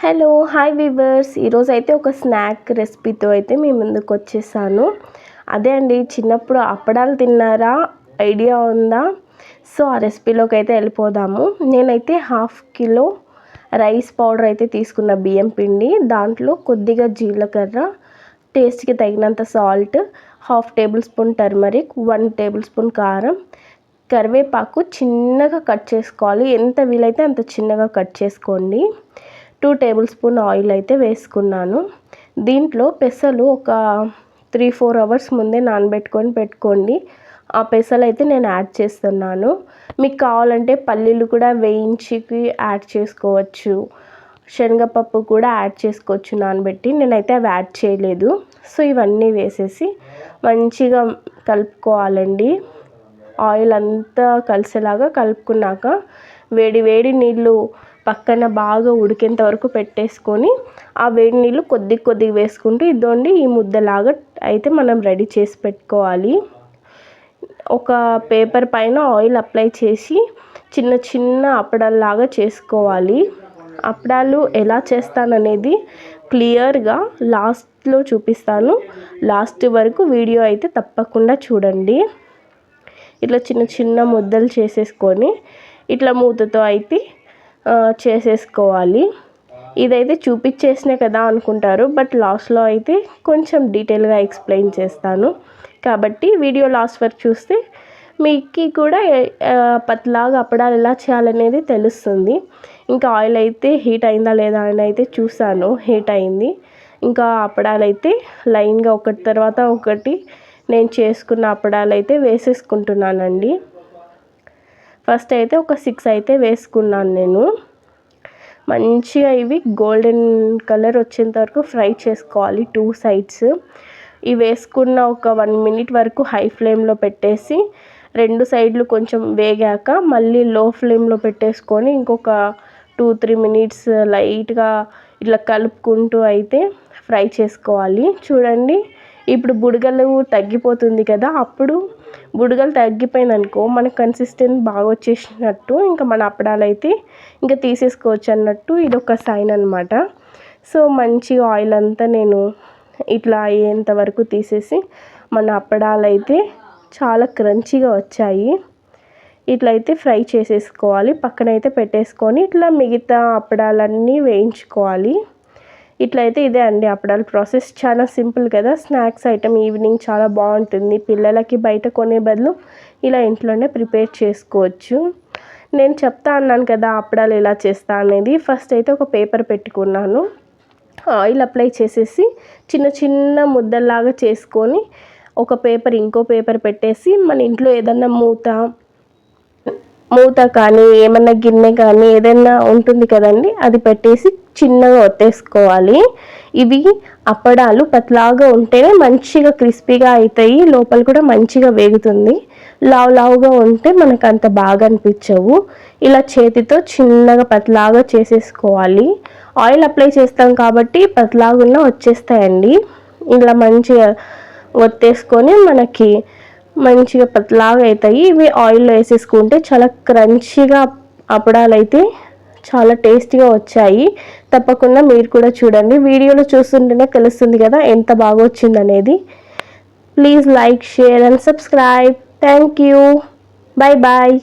Hello hi weavers, ఈరోజు అయితే ఒక స్నాక్ రెసిపీతో అయితే మీ ముందుకు వచ్చేసాను. అదే అండి, చిన్నప్పుడు అప్పడాలు తిన్నారా? ఐడియా ఉందా? సో ఆ రెసిపీలోకి అయితే వెళ్ళిపోదాము. నేనైతే 1/2 కిలో రైస్ పౌడర్ అయితే తీసుకున్న, బియ్యం పిండి. దాంట్లో కొద్దిగా జీలకర్ర, టేస్ట్కి తగినంత salt, 1/2 table spoon turmeric, 1 table spoon కారం, కరివేపాకు చిన్నగా కట్ చేసుకోవాలి. ఎంత వీలైతే అంత చిన్నగా కట్ చేసుకోండి. 2 టేబుల్ స్పూన్ ఆయిల్ అయితే వేసుకున్నాను. దీంట్లో పెసలు ఒక 3-4 అవర్స్ ముందే నానబెట్టుకొని పెట్టుకోండి. ఆ పెసలు అయితే నేను యాడ్ చేస్తున్నాను. మీకు కావాలంటే పల్లీలు కూడా వేయించి యాడ్ చేసుకోవచ్చు, శనగపప్పు కూడా యాడ్ చేసుకోవచ్చు నానబెట్టి. నేనైతే అవి యాడ్ చేయలేదు. సో ఇవన్నీ వేసేసి మంచిగా కలుపుకోవాలండి. ఆయిల్ అంతా కలిసేలాగా కలుపుకున్నాక వేడి వేడి నీళ్ళు పక్కన బాగా ఉడికేంత వరకు పెట్టేసుకొని, ఆ వేడి నీళ్ళు కొద్దిగా వేసుకుంటూ ఇదోండి ఈ ముద్దలాగా అయితే మనం రెడీ చేసి పెట్టుకోవాలి. ఒక పేపర్ పైన ఆయిల్ అప్లై చేసి చిన్న చిన్న అప్పడాల్లాగా చేసుకోవాలి. అప్పడాలు ఎలా చేస్తాననేది క్లియర్గా లాస్ట్లో చూపిస్తాను. లాస్ట్ వరకు వీడియో అయితే తప్పకుండా చూడండి. ఇట్లా చిన్న చిన్న ముద్దలు చేసేసుకొని ఇట్లా మూతతో అయితే చేసేసుకోవాలి. ఇదైతే చూపించేసినా కదా అనుకుంటారు, బట్ లాస్ట్లో అయితే కొంచెం డీటెయిల్గా ఎక్స్ప్లెయిన్ చేస్తాను. కాబట్టి వీడియో లాస్ట్ వరకు చూస్తే మీకు కూడా పతలాగా అప్పడాలు ఎలా చేయాలనేది తెలుస్తుంది. ఇంకా ఆయిల్ అయితే హీట్ అయిందా లేదా అని అయితే చూసాను. హీట్ అయింది. ఇంకా అప్పడాలు అయితే లైన్గా ఒకటి తర్వాత ఒకటి నేను చేసుకున్న అప్పడాలు అయితే వేసేసుకుంటున్నానండి. ఫస్ట్ అయితే ఒక 6 అయితే వేసుకున్నాను నేను. మంచిగా ఇవి గోల్డెన్ కలర్ వచ్చేంత వరకు ఫ్రై చేసుకోవాలి 2 సైడ్స్. ఇవి వేసుకున్న ఒక 1 మినిట్ వరకు హై ఫ్లేమ్లో పెట్టేసి 2 సైడ్లు కొంచెం వేగాక మళ్ళీ లో ఫ్లేమ్లో పెట్టేసుకొని ఇంకొక 2-3 మినిట్స్ లైట్గా ఇట్లా కలుపుకుంటూ అయితే ఫ్రై చేసుకోవాలి. చూడండి, ఇప్పుడు బుడగలు తగ్గిపోతుంది కదా, అప్పుడు బుడగలు తగ్గిపోయిందనుకో మనకు కన్సిస్టెంట్ బాగా వచ్చేసినట్టు, ఇంకా మన అప్పడాలు అయితే ఇంకా తీసేసుకోవచ్చు అన్నట్టు ఇదొక సైన్ అనమాట. సో మంచిగా ఆయిల్ అంతా నేను ఇట్లా అయ్యేంత వరకు తీసేసి మన అప్పడాలు అయితే చాలా క్రంచీగా వచ్చాయి. ఇట్లయితే ఫ్రై చేసేసుకోవాలి. పక్కనైతే పెట్టేసుకొని ఇట్లా మిగతా అప్పడాలన్నీ వేయించుకోవాలి. ఇట్లయితే ఇదే అండి అప్పడాల ప్రాసెస్. చాలా సింపుల్ కదా, స్నాక్స్ ఐటమ్ ఈవినింగ్ చాలా బాగుంటుంది. పిల్లలకి బయట కొనే బదులు ఇలా ఇంట్లోనే ప్రిపేర్ చేసుకోవచ్చు. నేను చెప్తా అన్నాను కదా అప్పడాలు ఎలా చేస్తా అనేది. ఫస్ట్ అయితే ఒక పేపర్ పెట్టుకున్నాను. ఆయిల్ అప్లై చేసేసి చిన్న చిన్న ముద్దల్లాగా చేసుకొని ఒక పేపర్ ఇంకో పేపర్ పెట్టేసి మన ఇంట్లో ఏదన్నా మూత కానీ ఏమన్నా గిన్నె కానీ ఏదైనా ఉంటుంది కదండి, అది పెట్టేసి చిన్నగా ఒత్తేసుకోవాలి. ఇవి అప్పడాలు పతలాగా ఉంటేనే మంచిగా క్రిస్పీగా అవుతాయి, లోపల కూడా మంచిగా వేగుతుంది. లావుగా ఉంటే మనకు అంత బాగా అనిపించవు. ఇలా చేతితో చిన్నగా పతలాగా చేసేసుకోవాలి. ఆయిల్ అప్లై చేస్తాం కాబట్టి పతలాగా వచ్చేస్తాయండి. ఇలా మంచిగా ఒత్తేసుకొని మనకి మంచిగా పతలాగా అవుతాయి. ఇవి ఆయిల్లో వేసేసుకుంటే చాలా క్రంచీగా అప్పడాలు అయితే చాలా టేస్టీగా వచ్చాయి. తప్పకుండా మీరు కూడా చూడండి. వీడియోలో చూస్తుంటేనే తెలుస్తుంది కదా ఎంత బాగా వచ్చిందనేది. Please like, share and subscribe. Thank you. Bye bye.